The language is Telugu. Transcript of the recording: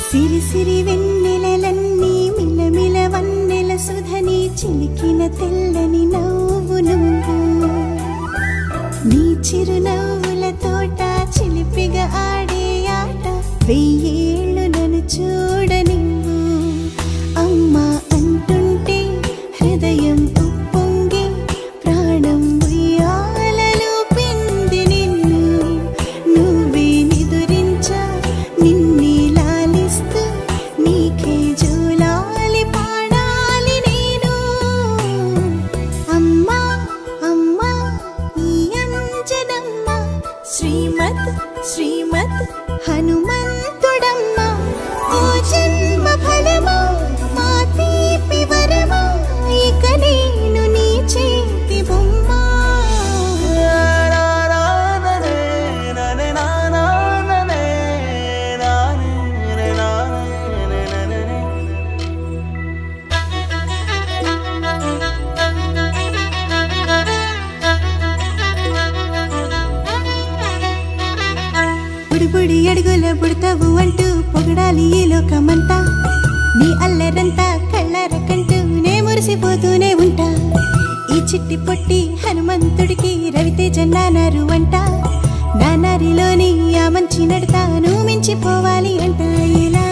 సిరి సిరి వెన్నెలలన్నీ మిలమిల వన్నెల సుధని చిలికిన తెల్లని నవ్వు నువ్వు నీ చిరునవ్వుల తోట చిలిపిగా ఆడే ఆట వెయ్యేళ్ళు నన్ను చూడనివ్వు అమ్మా అంటుంటే హృదయం ఉప్పొంగి ప్రాణం ఉయ్యాలలో పిండి నిన్ను నువ్వే నిదురించా నిన్నే లాలిస్తూ నీకే జోలాలి పాడాలి నేను అమ్మా అమ్మా ఈ అంజనమ్మ శ్రీమత్ శ్రీమత్ హనుమంతుడమ్మ ఓ జన్మ ఫలమా మా తీపి వరమా ఇక నేను నీ చేతి బొమ్మ బుడి అడుగుల పుడతావు అంటూ పొగడాలి ఈ లోకమంతా నీ అల్లరంతా కళ్ళరకంటూ నే మురిసిపోతూనే ఉంటా ఈ చిట్టి పొట్టి హనుమంతుడికి రవితేజ నానారు అంట నానారిలోని ఆ మంచి నడతాను మించిపోవాలి అంట ఇలా